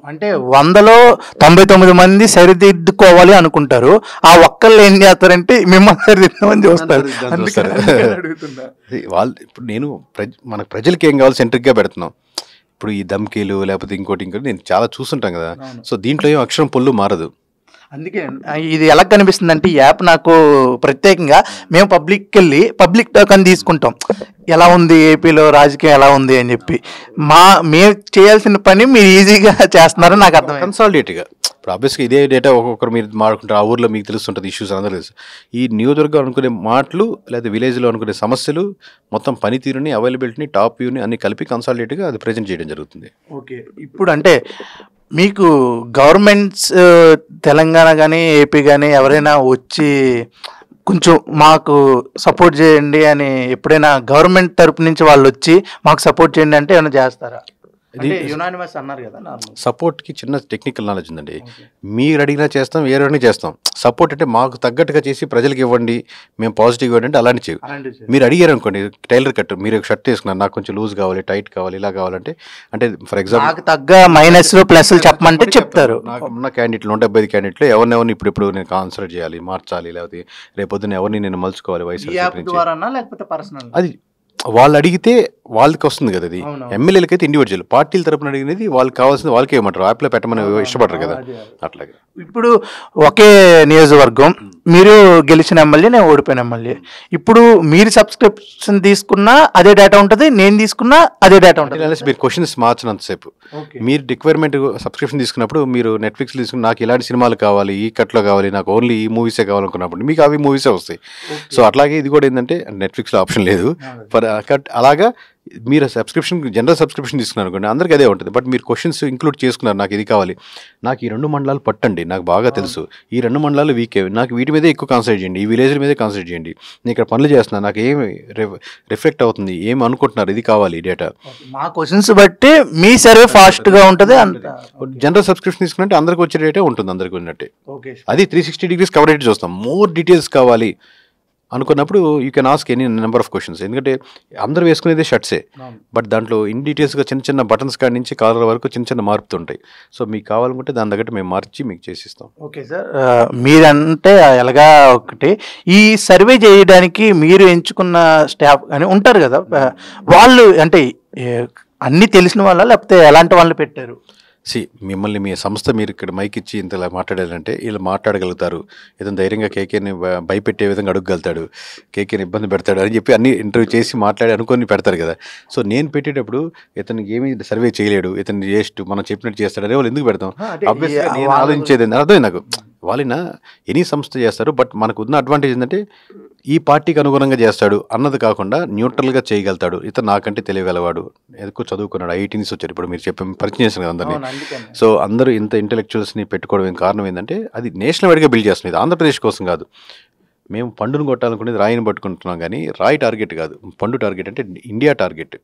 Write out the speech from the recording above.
అంటే 100లో 99 మంది సరిదిద్దుకోవాలి అనుకుంటారు. ఆ ఒక్కళ్ళు ఏం చేస్తారంటే మిమ్మల్ని సరిదిద్దామని చూస్తారు. అందుకని అడుగుతున్నా. వాళ్ళు ఇప్పుడు మనకు ప్రజలకి ఏం కావాలి సెంట్రిక్గా పెడుతున్నాం. ఇప్పుడు ఈ దమ్కీలు లేకపోతే ఇంకోటి నేను చాలా చూస్తుంటాం కదా. సో దీంట్లో ఏం అక్షరం పొల్లు మారదు. అందుకే ఇది ఎలా కనిపిస్తుంది అంటే ఈ యాప్ నాకు ప్రత్యేకంగా మేము పబ్లిక్ టోకన్ తీసుకుంటాం, ఎలా ఉంది ఏపీలో రాజకీయం ఎలా ఉంది అని చెప్పి. మేము చేయాల్సిన పని మీరు ఈజీగా చేస్తున్నారని నాకు అర్థం. కన్సాలిడేట్గా ఇప్పుడు ఆబ్వియస్గా ఇదే డేటా ఒక్కొక్కరు మీరు మాట్లాడుకుంటారు, ఆ ఊర్లో మీకు తెలుస్తుంటుంది ఇష్యూస్ అందరూ తెలుసు. ఈ నియోజకవర్గం అనుకునే మాటలు లేదా విలేజ్లో అనుకునే సమస్యలు మొత్తం పనితీరుని అవైలబిలిటీని టాప్ వ్యూని అన్ని కలిపి కన్సాలిడేట్గా అది ప్రజెంట్ చేయడం జరుగుతుంది. ఓకే, ఇప్పుడు అంటే మీకు గవర్నమెంట్స్ తెలంగాణ కానీ ఏపీ కానీ ఎవరైనా వచ్చి కొంచెం మాకు సపోర్ట్ చేయండి అని ఎప్పుడైనా గవర్నమెంట్ తరపు నుంచి వాళ్ళు వచ్చి మాకు సపోర్ట్ చేయండి అంటే ఏమైనా చేస్తారా? యునానిమస్ అన్నారు కదా. సపోర్ట్కి చిన్న టెక్నికల్ నాలెడ్జ్ ఉందండి. మీరు అడిగినా చేస్తాం, వేరే అడిగినా చేస్తాం. సపోర్ట్ అంటే మాకు తగ్గట్టుగా చేసి ప్రజలకు ఇవ్వండి, మేము పాజిటివ్గా ఇవ్వండి అంటే అలాంటి చేయవు. మీరు అడిగారు అనుకోండి, టైలర్ కట్ మీరు షర్ట్ వేసుకున్నారు, నాకు కొంచెం లూజ్ కావాలి, టైట్ కావాలి, ఇలా కావాలంటే అంటే ఫర్ ఎగ్జాంపుల్ తగ్గ మైనస్ ప్లస్ చెప్పమంటే చెప్తారు. నాకు ఉన్న క్యాండిడేట్లు 175 క్యాండిడేట్లు ఎవరినెవరిని ఇప్పుడు నేను కాన్సల్ట్ చేయాలి, మార్చాలి, లేకపోతే రేపొద్దున ఎవరిని నేను మలుచుకోవాలి వయసు అది వాళ్ళు అడిగితే వాళ్ళకి వస్తుంది కదా. అది ఎమ్మెల్యేలకి అయితే ఇండివిజువల్, పార్టీల తరపున అడిగినది వాళ్ళకి కావాల్సింది వాళ్ళకే ఇవ్వమంటారు, యాప్లో పెట్టమని ఇష్టపడరు కదా. అట్లాగే ఇప్పుడు ఒకే నియోజకవర్గం, మీరు గెలిచిన ఎమ్మెల్యే, నేను ఓడిపోయిన ఎమ్మెల్యే. ఇప్పుడు మీరు సబ్స్క్రిప్షన్ తీసుకున్నా అదే డేటా ఉంటుంది, నేను తీసుకున్నా అదే డేటా ఉంటుంది. మీరు క్వశ్చన్స్ మార్చినంతసేపు మీరు రిక్వైర్మెంట్ సబ్స్క్రిప్షన్ తీసుకున్నప్పుడు మీరు నెట్ఫ్లిక్స్ తీసుకుని నాకు ఇలాంటి సినిమాలు కావాలి, ఈ కట్లో కావాలి, నాకు ఓన్లీ ఈ మూవీసే కావాలనుకున్నప్పుడు మీకు అవి మూవీసే వస్తాయి. సో అట్లాగే ఇది కూడా ఏంటంటే నెట్ఫ్లిక్స్లో ఆప్షన్ లేదు ఫర్ అలాగా. మీరు జనరల్ సబ్స్క్రిప్షన్ తీసుకున్నారు అనుకోండి, అందరికీ అదే ఉంటుంది. బట్ మీరు క్వశ్చన్స్ ఇంక్లూడ్ చేసుకున్నారు, నాకు ఇది కావాలి, నాకు ఈ 2 మండలాలు పట్టండి, నాకు బాగా తెలుసు, ఈ 2 మండలాలు వీకే, నాకు వీటి మీదే ఎక్కువ కాన్సన్ట్రేట్ చేయండి, ఈ విలేజ్ల మీదే కాన్సన్ట్రేట్ చేయండి, నేను ఇక్కడ పనులు చేస్తున్నాను, నాకు ఏమి రిఫ్లెక్ట్ అవుతుంది, ఏమి అనుకుంటున్నారు, ఇది కావాలి డేటా. మా క్వశ్చన్స్ బట్టి మీ సర్వే ఫాస్ట్గా ఉంటుంది. జనరల్ సబ్స్క్రిప్షన్ తీసుకుంటే అందరికి వచ్చే డేటా ఉంటుంది, అందరికి ఉన్నట్టే. అది 360 degrees కవరేజ్ చూస్తాం. మోర్ డీటెయిల్స్ కావాలి అనుకున్నప్పుడు you can ask any number of questions. ఎందుకంటే అందరూ వేసుకునేదే షర్ట్సే, బట్ దాంట్లో ఇన్ డీటెయిల్స్గా చిన్న బటన్స్ కాడి నుంచి కాలర్ వరకు చిన్న మార్పుతుంటాయి. సో మీకు కావాలనుకుంటే దాని తగ్గట్టు మేము మార్చి మీకు చేసిస్తాం. ఓకే సార్, మీరంటే ఎలాగా ఒకటి ఈ సర్వే చేయడానికి మీరు ఎంచుకున్న స్టాఫ్ అని ఉంటారు కదా, వాళ్ళు అంటే అన్నీ తెలిసిన వాళ్ళ లేకపోతే ఎలాంటి వాళ్ళు పెట్టారు? మిమ్మల్ని మీ సంస్థ మీరు ఇక్కడ మైక్ ఇచ్చి ఇంతలా మాట్లాడాలంటే వీళ్ళు మాట్లాడగలుగుతారు, ఏదైనా ధైర్యంగా కేకేని భయపెట్టే విధంగా అడుగలుగుతాడు, కేకేని ఇబ్బంది పెడతాడు అని చెప్పి అన్ని ఇంటర్వ్యూ చేసి మాట్లాడి అనుకొని పెడతారు కదా. సో నేను పెట్టేటప్పుడు ఇతనికి ఏమీ సర్వే చేయలేడు, ఇతను చేస్ట్ మనం చెప్పినట్టు చేస్తాడని వాళ్ళు ఎందుకు పెడతాం? ఆబ్వియస్గా నేను ఆలోచించేది అర్థమైంది నాకు, వాళ్ళైనా ఎనీ సంస్థ చేస్తారు, బట్ మనకు ఉన్న అడ్వాంటేజ్ ఏంటంటే ఈ పార్టీకి అనుగుణంగా చేస్తాడు అన్నది కాకుండా న్యూట్రల్గా చేయగలుగుతాడు, ఇతను నాకంటే తెలియగలవాడు, ఎక్కువ చదువుకున్నాడు, ఐఐటీస్ వచ్చారు, ఇప్పుడు మీరు చెప్పి పరిచయం చేసిన కదా అందరినీ. సో అందరూ ఇంత ఇంటెలెక్చువల్స్ని పెట్టుకోవడం కారణం ఏంటంటే అది నేషనల్ వైడ్గా బిల్డ్ చేస్తుంది, ఆంధ్రప్రదేశ్ కోసం కాదు. మేము పండును కొట్టాలనుకునేది రాయిని పట్టుకుంటున్నాం కానీ రాయి టార్గెట్ కాదు, పండు టార్గెట్ అంటే ఇండియా టార్గెట్.